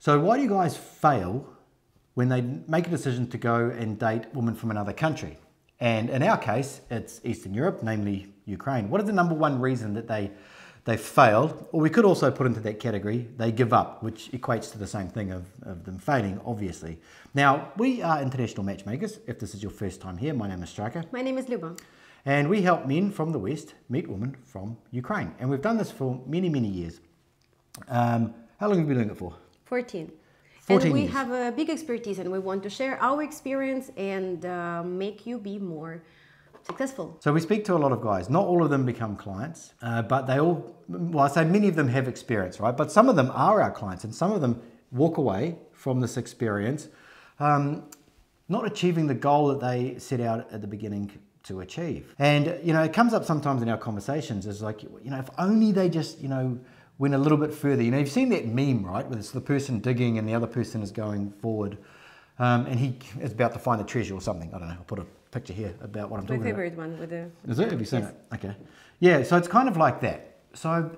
So why do you guys fail when they make a decision to go and date women from another country? And in our case, it's Eastern Europe, namely Ukraine. What is the number one reason that they fail? Or we could also put into that category, they give up, which equates to the same thing of them failing, obviously. Now, we are international matchmakers. If this is your first time here, my name is Striker. My name is Luba. And we help men from the West meet women from Ukraine. And we've done this for many, many years. How long have you been doing it for? 14. 14 and we years. have a big expertise and we want to share our experience and make you be more successful. So we speak to a lot of guys. Not all of them become clients, but they all, well, I say many of them have experience, right? But some of them are our clients and some of them walk away from this experience not achieving the goal that they set out at the beginning to achieve. And, you know, it comes up sometimes in our conversations is like, you know, if only they just, you know, went a little bit further. You know, you've seen that meme, right? Where it's the person digging and the other person is going forward. And he is about to find the treasure or something. I don't know, I'll put a picture here about what I'm talking about. My favorite one with the... Is it? Have you seen yes. it? Okay. Yeah, so it's kind of like that. So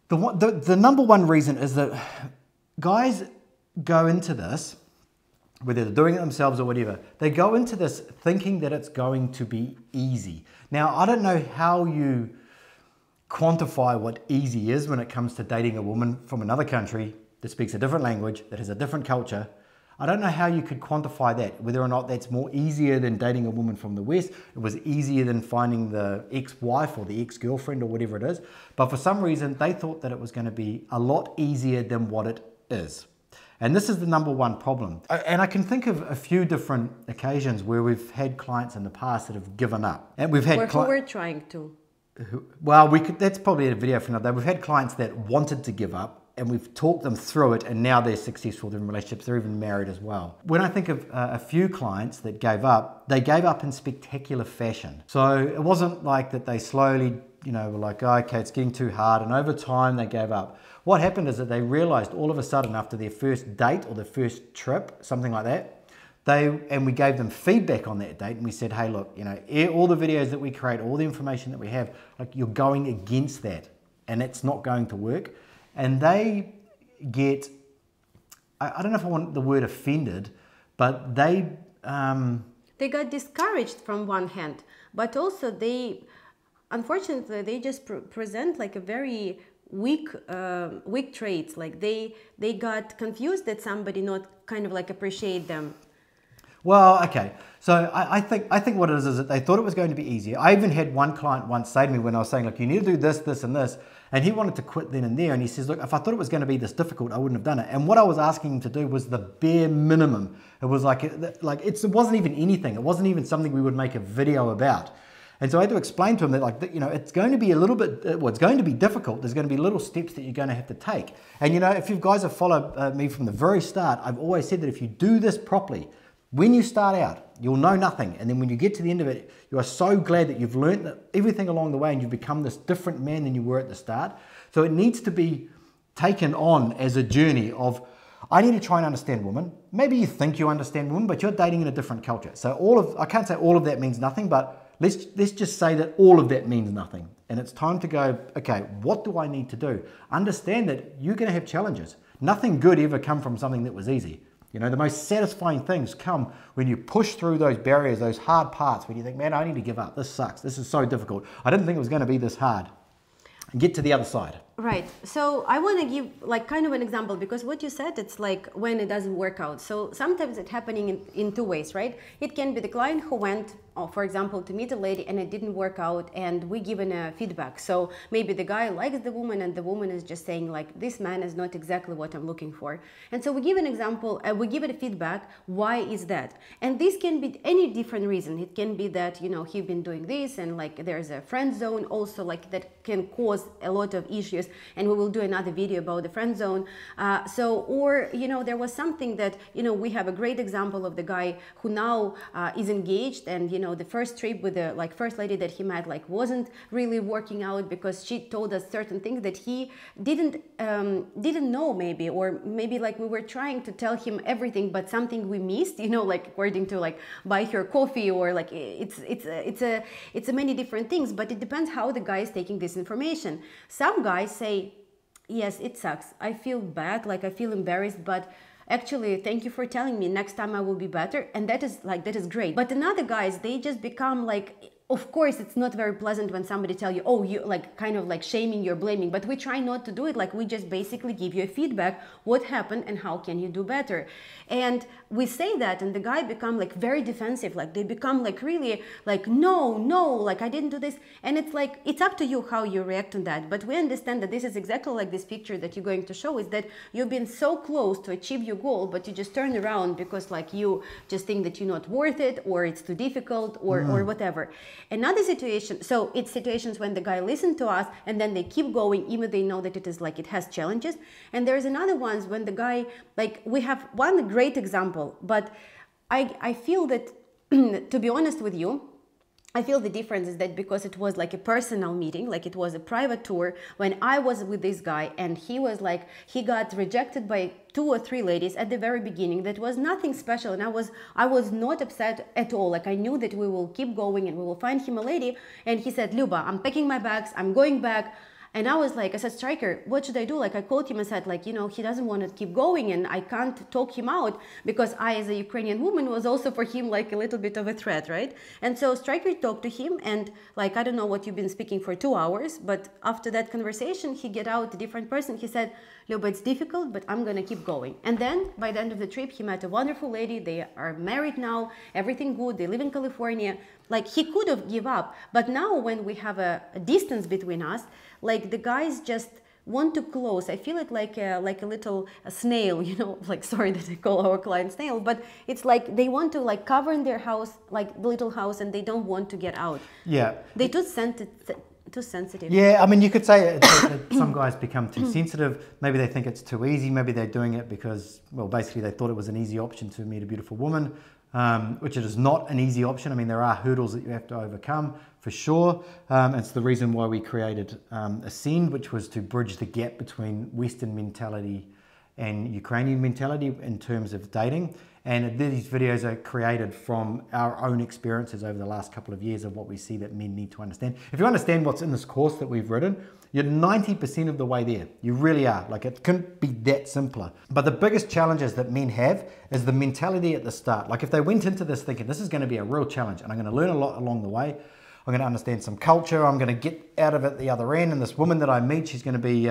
the number one reason is that guys go into this, whether they're doing it themselves or whatever, they go into this thinking that it's going to be easy. Now, I don't know how you quantify what easy is when it comes to dating a woman from another country that speaks a different language, that has a different culture. I don't know how you could quantify that, whether or not that's more easier than dating a woman from the West. It was easier than finding the ex-wife or the ex-girlfriend or whatever it is. But for some reason, they thought that it was going to be a lot easier than what it is. And this is the number one problem. And I can think of a few different occasions where we've had clients in the past that have given up. And we've had who we're trying to. Well, that's probably a video for another day. We've had clients that wanted to give up and we've talked them through it and now they're successful in relationships. They're even married as well. When I think of a few clients that gave up, they gave up in spectacular fashion. So it wasn't like that they slowly, you know, were like, oh, okay, it's getting too hard. And over time they gave up. What happened is that they realized all of a sudden after their first date or their first trip, something like that, and we gave them feedback on that date and we said, hey, look, you know, all the videos that we create, all the information that we have, like you're going against that and it's not going to work. And they get, I don't know if I want the word offended, but they got discouraged from one hand, but also unfortunately, they just present like a very weak traits. Like they got confused that somebody not kind of like appreciate them. Well, okay. So I think what it is that they thought it was going to be easier. I even had one client once say to me when I was saying, look, you need to do this, this, and this. And he wanted to quit then and there. And he says, look, if I thought it was going to be this difficult, I wouldn't have done it. And what I was asking him to do was the bare minimum. It was like it wasn't even anything. It wasn't even something we would make a video about. And so I had to explain to him that, like, you know, it's going to be a little bit, well, it's going to be difficult. There's going to be little steps that you're going to have to take. And, you know, if you guys have followed me from the very start, I've always said that if you do this properly, when you start out, you'll know nothing. And then when you get to the end of it, you are so glad that you've learned everything along the way and you've become this different man than you were at the start. So it needs to be taken on as a journey of, I need to try and understand women. Maybe you think you understand women, but you're dating in a different culture. So I can't say all of that means nothing, but let's just say that all of that means nothing. And it's time to go, okay, what do I need to do? Understand that you're going to have challenges. Nothing good ever come from something that was easy. You know, the most satisfying things come when you push through those barriers, those hard parts, when you think, man, I need to give up. This sucks. This is so difficult. I didn't think it was going to be this hard. And get to the other side. Right. So I want to give like kind of an example because what you said, it's like when it doesn't work out. So sometimes it's happening in two ways, right? It can be the client who went, for example, to meet a lady and it didn't work out and we given a feedback. So maybe the guy likes the woman and the woman is just saying like, this man is not exactly what I'm looking for. And so we give an example, we give it a feedback. Why is that? And this can be any different reason. It can be that, you know, he's been doing this and like there's a friend zone also like that can cause a lot of issues. And we will do another video about the friend zone. Or, you know, there was something that, you know, we have a great example of the guy who now is engaged and, you know, the first trip with the like first lady that he met like wasn't really working out because she told us certain things that he didn't know maybe, or maybe like we were trying to tell him everything, but something we missed, you know, like according to like buy her coffee or like it's a many different things, but it depends how the guy is taking this information. Some guys say, yes, it sucks. I feel bad, like I feel embarrassed, but actually, thank you for telling me. Next time I will be better. And that is great. But in other guys, they just become like, of course, it's not very pleasant when somebody tell you, oh, you like kind of like shaming, you're blaming, but we try not to do it. Like we just basically give you a feedback, what happened and how can you do better. And we say that, and the guy become like very defensive, like they become like really like, no, like I didn't do this. And it's like, it's up to you how you react on that. But we understand that this is exactly like this picture that you're going to show, is that you've been so close to achieve your goal, but you just turn around because like you just think that you're not worth it, or it's too difficult, or whatever. Another situation, so it's situations when the guy listens to us and then they keep going, even they know that it is like it has challenges. And there's another ones when the guy, like we have one great example, but I feel that to be honest with you, I feel the difference is that because it was like a personal meeting, like it was a private tour, when I was with this guy and he was like, he got rejected by 2 or 3 ladies at the very beginning. That was nothing special, and I was not upset at all. Like I knew that we will keep going and we will find him a lady. And he said, Luba, I'm packing my bags, I'm going back. And I was like, I said, Striker, what should I do? Like I called him and said, like, you know, he doesn't want to keep going and I can't talk him out, because I, as a Ukrainian woman, was also for him like a little bit of a threat, right? And so Striker talked to him, and like, I don't know what you've been speaking for 2 hours, but after that conversation, he get out a different person. He said, Luba, it's difficult, but I'm going to keep going. And then by the end of the trip, he met a wonderful lady. They are married now, everything good. They live in California. Like he could have give up. But now when we have a distance between us, like the guys just want to close. I feel it like a little snail, you know, like, sorry that I call our client snail, but it's like they want to like cover in their house, like the little house, and they don't want to get out. Yeah. They too sensitive. Yeah, I mean, you could say that some guys become too sensitive. Maybe they think it's too easy. Maybe they're doing it because, well, basically they thought it was an easy option to meet a beautiful woman, which it is not an easy option. I mean, there are hurdles that you have to overcome for sure. It's the reason why we created Ascend, which was to bridge the gap between Western mentality and Ukrainian mentality in terms of dating. And these videos are created from our own experiences over the last couple of years of what we see that men need to understand. If you understand what's in this course that we've written, you're 90% of the way there. You really are. Like, it couldn't be that simpler. But the biggest challenges that men have is the mentality at the start. Like if they went into this thinking, this is going to be a real challenge and I'm going to learn a lot along the way. I'm going to understand some culture. I'm going to get out of it the other end. And this woman that I meet, she's going to be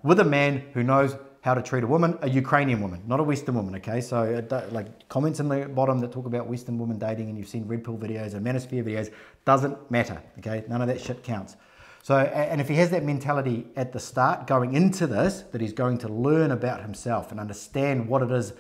with a man who knows how to treat a woman, a Ukrainian woman, not a Western woman, okay? So like comments in the bottom that talk about Western women dating, and you've seen Red Pill videos and Manosphere videos, doesn't matter, okay? None of that shit counts. So, and if he has that mentality at the start going into this, that he's going to learn about himself and understand what it is,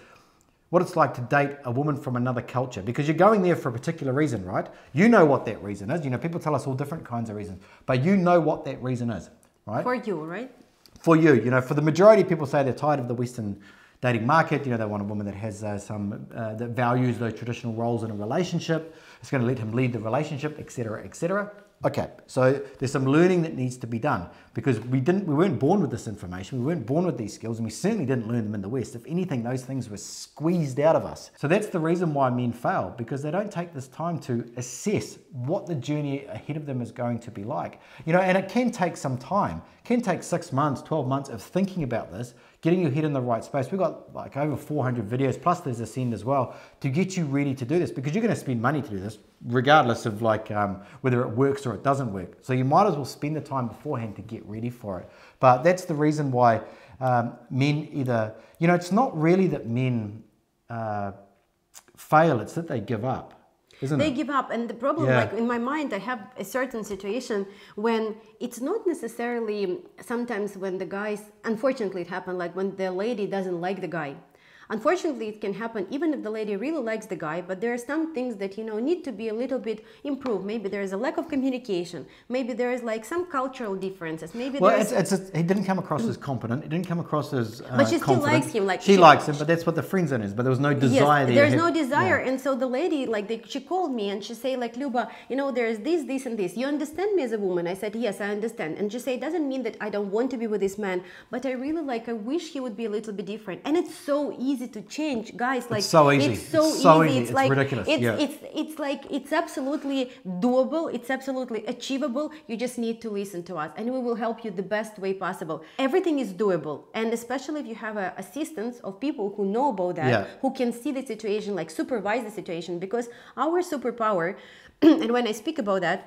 what it's like to date a woman from another culture, because you're going there for a particular reason, right? You know what that reason is. You know, people tell us all different kinds of reasons, but you know what that reason is, right? For you, right? For you, you know, for the majority of people say they're tired of the Western dating market. You know, they want a woman that has that values those traditional roles in a relationship. It's going to let him lead the relationship, etc., etc. Okay, so there's some learning that needs to be done, because we weren't born with this information, we weren't born with these skills, and we certainly didn't learn them in the West. If anything, those things were squeezed out of us. So that's the reason why men fail, because they don't take this time to assess what the journey ahead of them is going to be like. You know, and it can take some time. It can take 6 months, 12 months of thinking about this, getting your head in the right space. We've got like over 400 videos, plus there's Ascend as well, to get you ready to do this, because you're going to spend money to do this, regardless of like whether it works or it doesn't work. So you might as well spend the time beforehand to get ready for it. But that's the reason why men either, you know, it's not really that men fail, it's that they give up. They give up, and the problem, like in my mind, I have a certain situation when it's not necessarily sometimes when the guys, unfortunately it happened, like when the lady doesn't like the guy. Unfortunately, it can happen even if the lady really likes the guy, but there are some things that, you know, need to be a little bit improved. Maybe there is a lack of communication. Maybe there is like some cultural differences. Maybe he didn't come across as competent. He didn't come across as but she still likes him. Like she likes him, but that's what the friend zone is. But there was no desire there. There's no desire, and so the lady, like, she called me and she say, like, Luba, you know, there's this, and this. You understand me as a woman? I said, yes, I understand. And she say, it doesn't mean that I don't want to be with this man, but I really I wish he would be a little bit different. And it's so easy. easy to change, guys. Like, it's so easy. It's so easy. It's like ridiculous. It's like it's absolutely doable. It's absolutely achievable. You just need to listen to us, and we will help you the best way possible. Everything is doable, and especially if you have assistance of people who know about that, who can see the situation, like supervise the situation. Because our superpower, and when I speak about that,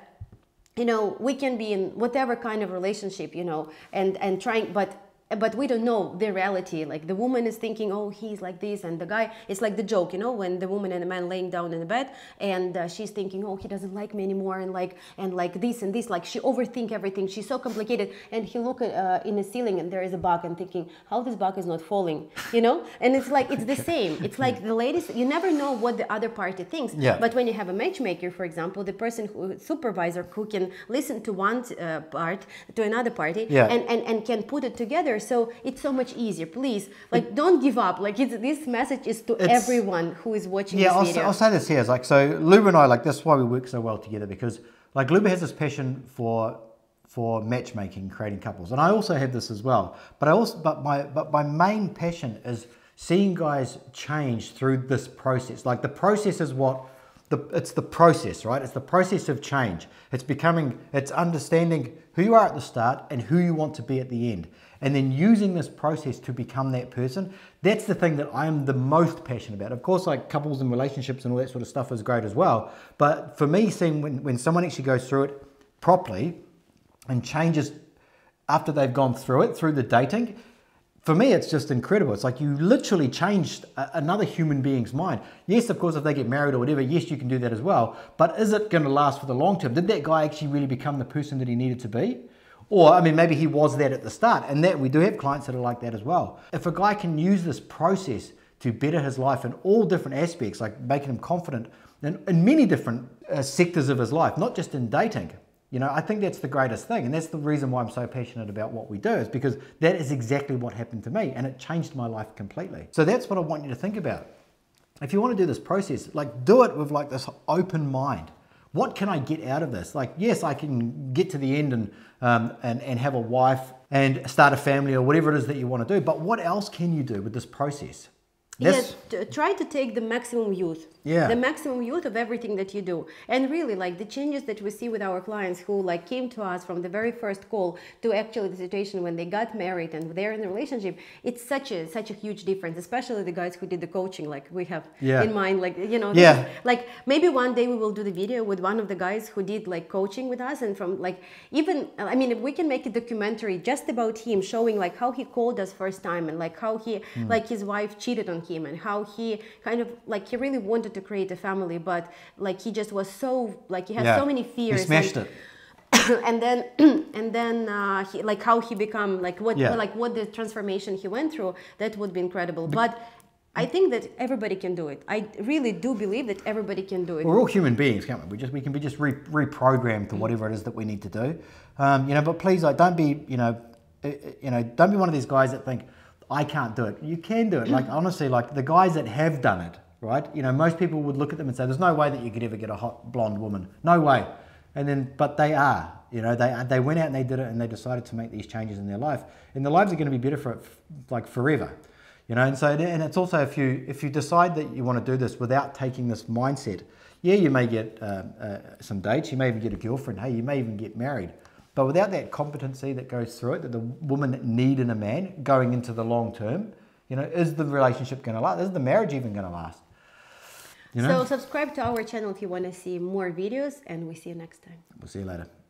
you know, we can be in whatever kind of relationship, you know, and trying, but we don't know the reality. Like the woman is thinking, oh, he's like this, and the guy, it's like the joke, you know, when the woman and the man laying down in the bed, and she's thinking, oh, he doesn't like me anymore, and like this and this, like she overthink everything. She's so complicated, and he look at in the ceiling, and there is a bug, and thinking, how this bug is not falling, you know? And it's like it's the same. It's like the ladies, you never know what the other party thinks. But when you have a matchmaker, for example, the person who supervisor who can listen to one part to another party, and can put it together. So it's so much easier. Please, like, don't give up. Like, this message is to everyone who is watching this video. I'll say this here. It's like, so Luba and I, like, that's why we work so well together, because like Luba has this passion for matchmaking, creating couples, and I also have this as well. But my main passion is seeing guys change through this process. Like, the process is it's the process, right? It's the process of change. It's understanding who you are at the start and who you want to be at the end. And then using this process to become that person. That's the thing that I'm the most passionate about. Of course, like, couples and relationships and all that sort of stuff is great as well. But for me, seeing when someone actually goes through it properly and changes after they've gone through it, through the dating, for me, it's just incredible. It's like you literally changed another human being's mind. Yes, of course, if they get married or whatever, yes, you can do that as well. But is it going to last for the long term? Did that guy actually really become the person that he needed to be? Or, I mean, maybe he was that at the start, and that we do have clients that are like that as well. If a guy can use this process to better his life in all different aspects, like making him confident in many different sectors of his life, not just in dating, you know, I think that's the greatest thing. And that's the reason why I'm so passionate about what we do, is because that is exactly what happened to me, and it changed my life completely. So that's what I want you to think about. If you want to do this process, like, do it with like this open mind. What can I get out of this? Like, yes, I can get to the end and have a wife and start a family or whatever it is that you want to do. But what else can you do with this process? Yes, try to take the maximum use. The maximum use of everything that you do. And really, like, the changes that we see with our clients who like came to us from the very first call to actually the situation when they got married and they're in a relationship, it's such a huge difference, especially the guys who did the coaching, like we have in mind, like, you know, like maybe one day we will do the video with one of the guys who did like coaching with us, and from like, even, I mean, if we can make a documentary just about him, showing like how he called us first time, and like how he, like his wife cheated on him, and how he kind of like, he really wanted to create a family, but like he just was so, like, he had so many fears. He smashed it. and then he, like, how he become like what the transformation he went through, that would be incredible. But I think that everybody can do it. I really do believe that everybody can do it. We're all human beings, can't we? We can be just reprogrammed to whatever it is that we need to do. You know, but please, like, don't be don't be one of these guys that think, I can't do it. You can do it. Like, honestly, like the guys that have done it, right? You know, most people would look at them and say, there's no way that you could ever get a hot blonde woman. No way. And then, but they are, you know, they went out and they did it, and they decided to make these changes in their life, and their lives are going to be better for like forever, you know. And so, and it's also, if you decide that you want to do this without taking this mindset, you may get some dates, you may even get a girlfriend, hey, you may even get married. But without that competency that goes through it, that the woman need in a man going into the long term, you know, is the relationship going to last? Is the marriage even going to last? You know? So subscribe to our channel if you want to see more videos, and we see you next time. We'll see you later.